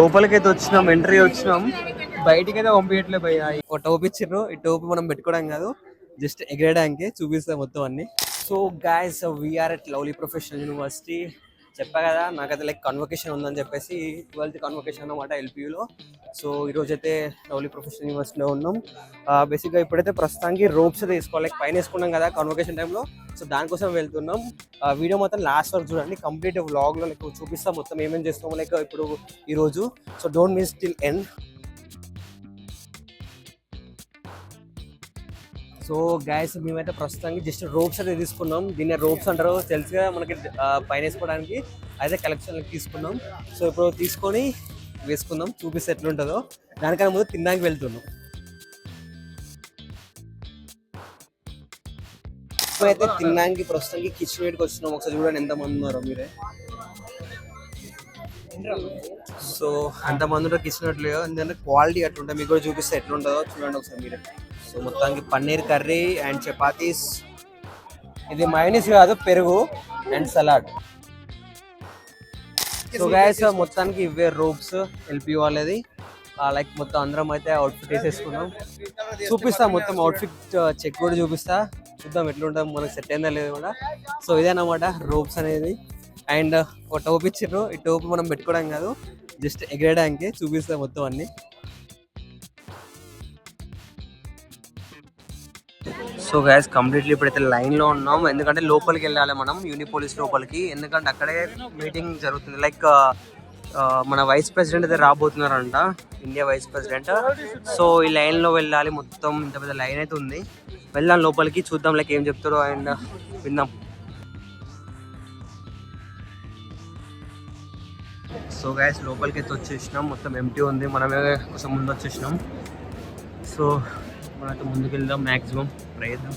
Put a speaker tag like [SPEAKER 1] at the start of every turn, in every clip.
[SPEAKER 1] లోపలికి అయితే వచ్చినాం, ఎంట్రీ వచ్చినాం, బయటికి అయితే పంపించట్లే భయ్య. ఒక టోపీ ఇచ్చిర్రు, ఈ టోపీ మనం పెట్టుకోవడం కాదు, జస్ట్ ఎగరేయడానికి చూపిస్తాం మొత్తం అన్ని. So guys, we are at Lovely Professional University. చెప్పా కదా నాకైతే లైక్ కన్వకేషన్ ఉందని చెప్పేసి, 12th కన్వకేషన్ అనమాట ఎల్పియూలో. సో ఈరోజు అయితే లవ్లీ ప్రొఫెషనల్ యూనివర్సిటీలో ఉన్నాం. బేసిక్గా ఇప్పుడైతే ప్రస్తుతానికి రోప్స్ అయితే తీసుకోవాలి, లైక్ పైన వేసుకున్నాం కదా కన్వకేషన్ టైంలో, సో దానికోసం వెళ్తున్నాం. వీడియో మొత్తం లాస్ట్ వరకు చూడండి, కంప్లీట్ వ్లాగ్లో లైక్ చూపిస్తాం మొత్తం ఏమేమి చేస్తాము లైక్ ఇప్పుడు ఈరోజు. So don't miss till end. So guys, మేమైతే ప్రస్తుతానికి జస్ట్ రోప్స్ అయితే తీసుకున్నాం. దీన్ని రోప్స్ అంటారు తెలుసుగా మనకి, పైన వేసుకోవడానికి అయితే కలెక్షన్ తీసుకున్నాం. సో ఇప్పుడు తీసుకొని వేసుకుందాం, చూపిస్తే ఎట్లుంటుందో. దానికన్నా ముందు తినడానికి వెళ్తున్నాం. సో అయితే తినడానికి ప్రస్తుతానికి కిచెన్ వేడికి వచ్చినాం. ఒకసారి చూడండి ఎంతమంది ఉన్నారో మీరే. సో అంతమంది ఉంటారు కిచెన్ వేడిలో, ఎందుకంటే క్వాలిటీ అట్లుంటుంది. మీకు కూడా చూపిస్తే ఎట్లుంటుందో చూడండి ఒకసారి మీరే. సో మొత్తానికి పన్నీర్ కర్రీ అండ్ చపాతీస్, ఇది మైనస్ కాదు పెరుగు అండ్ సలాడ్. సో గైస్, మొత్తానికి ఇవే రోప్స్ ఎల్పి వాళ్ళది. లైక్ మొత్తం అందరం అయితే అవుట్ఫిట్ వేసేసుకున్నాం. చూపిస్తా మొత్తం అవుట్ఫిట్ చెక్ కూడా చూపిస్తా, చూద్దాం ఎట్లుంటాం, మనకు సెట్ అయిందా లేదు కూడా. సో ఇదేనమాట రోప్స్ అనేది. అండ్ ఒక టోపీ ఇచ్చిర్రు, ఈ టోపీ మనం పెట్టుకోవడం కాదు, జస్ట్ ఎగరేయడానికి చూపిస్తా మొత్తం అన్ని. సో గైస్, కంప్లీట్లీ ఇప్పుడైతే లైన్లో ఉన్నాం, ఎందుకంటే లోపలికి వెళ్ళాలి మనం యూనిపోలిస్ లోపలికి, ఎందుకంటే అక్కడే మీటింగ్ జరుగుతుంది. లైక్ మన వైస్ ప్రెసిడెంట్ అయితే రాబోతున్నారంట, ఇండియా వైస్ ప్రెసిడెంట్. సో ఈ లైన్లో వెళ్ళాలి, మొత్తం ఇంత పెద్ద లైన్ అయితే ఉంది. వెళ్దాం లోపలికి, చూద్దాం లైక్ ఏం చెప్తారో అండ్ విందాం. సో గైస్, లోపలికి అయితే వచ్చేసినాం, మొత్తం ఎంటీ ఉంది, మనమే కొంచెం ముందు వచ్చేసినాం. సో మనైతే ముందుకు వెళ్దాం, మ్యాక్సిమం ప్రయత్నం.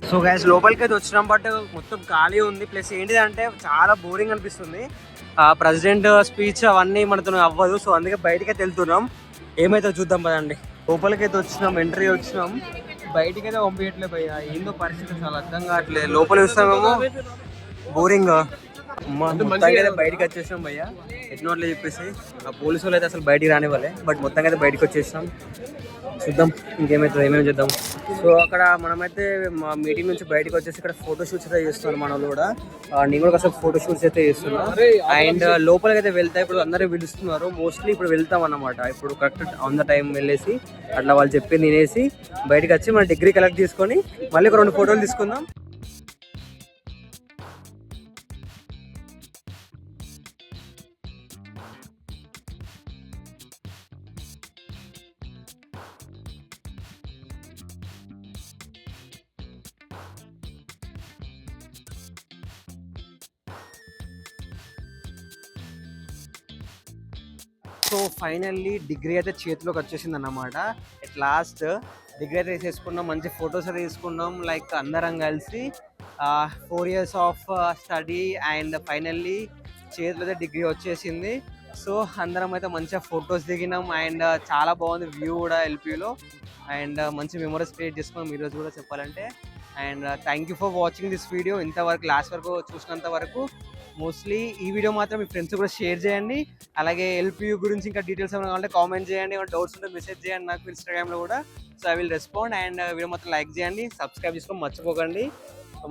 [SPEAKER 1] సో గైస్, లోపలికి అయితే వచ్చినాం, బట్ మొత్తం ఖాళీ ఉంది. ప్లస్ ఏంటిదంటే చాలా బోరింగ్ అనిపిస్తుంది. ప్రెసిడెంట్ స్పీచ్ అవన్నీ మనతో అవ్వదు, సో అందుకే బయటకి అయితే వెళ్తున్నాం, ఏమైతే చూద్దాం పదండి. లోపలికి అయితే వచ్చినాం, ఎంట్రీ వచ్చినాం, బయటికి అయితే పంపించట్లే భయ్య. ఏందో పరిస్థితి చాలా అర్థం కావట్లేదు. లోపల చూస్తామేమో బోరింగ్, మొత్తానికి అయితే బయటకి వచ్చేసాం భయ్య. ఎట్నోట్లే చెప్పేసి ఆ పోలీసు వాళ్ళు అయితే అసలు బయటికి రానివ్వలే, బట్ మొత్తంగా అయితే బయటకు వచ్చేసాం. చూద్దాం ఇంకేమవుతుంది, ఏమేమి చేద్దాం. సో అక్కడ మనమైతే మా మీటింగ్ నుంచి బయటకు వచ్చేసి ఇక్కడ ఫోటోషూట్స్ అయితే చేస్తున్నారు మన వాళ్ళు కూడా. నేను కూడా అసలు ఫోటోషూట్స్ అయితే చేస్తున్నా. అండ్ లోపలికి అయితే వెళ్తా, ఇప్పుడు అందరూ పిలుస్తున్నారు, మోస్ట్లీ ఇప్పుడు వెళ్తాం అన్నమాట. ఇప్పుడు కరెక్ట్ ఆన్ ద టైం వెళ్ళేసి అట్లా వాళ్ళు చెప్పి తినేసి బయటకు వచ్చి మన డిగ్రీ కలెక్ట్ చేసుకొని మళ్ళీ ఒక 2 ఫోటోలు తీసుకుందాం. సో ఫైనల్లీ డిగ్రీ అయితే చేతిలోకి వచ్చేసింది అన్నమాట. ఎట్ లాస్ట్ డిగ్రీ అయితే వేసేసుకున్నాం, మంచి ఫొటోస్ అయితే తీసుకున్నాం, లైక్ అందరం కలిసి 4 years of study and finally చేతిలో అయితే డిగ్రీ వచ్చేసింది. సో అందరం అయితే మంచిగా ఫొటోస్ దిగినాం అండ్ చాలా బాగుంది వ్యూ కూడా ఎల్పీలో. అండ్ మంచి మెమరీస్ క్రియేట్ చేసుకున్నాం ఈరోజు కూడా చెప్పాలంటే. And thank you for watching this video. ఇంతవరకు లాస్ట్ వరకు చూసినంత వరకు. మోస్ట్లీ ఈ వీడియో మాత్రం మీ ఫ్రెండ్స్ కూడా షేర్ చేయండి. అలాగే ఎల్పియూ గురించి ఇంకా డీటెయిల్స్ ఏమైనా కావాలంటే కామెంట్ చేయండి, ఏమైనా డౌట్స్ ఉంటే మెసేజ్ చేయండి నాకు ఇన్స్టాగ్రామ్లో కూడా. So I will respond. And video మొత్తం లైక్ చేయండి, సబ్స్క్రైబ్ చేసుకోవడం మర్చిపోకండి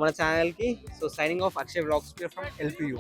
[SPEAKER 1] మన ఛానల్కి. So signing off, Akshay vlogs from LPU.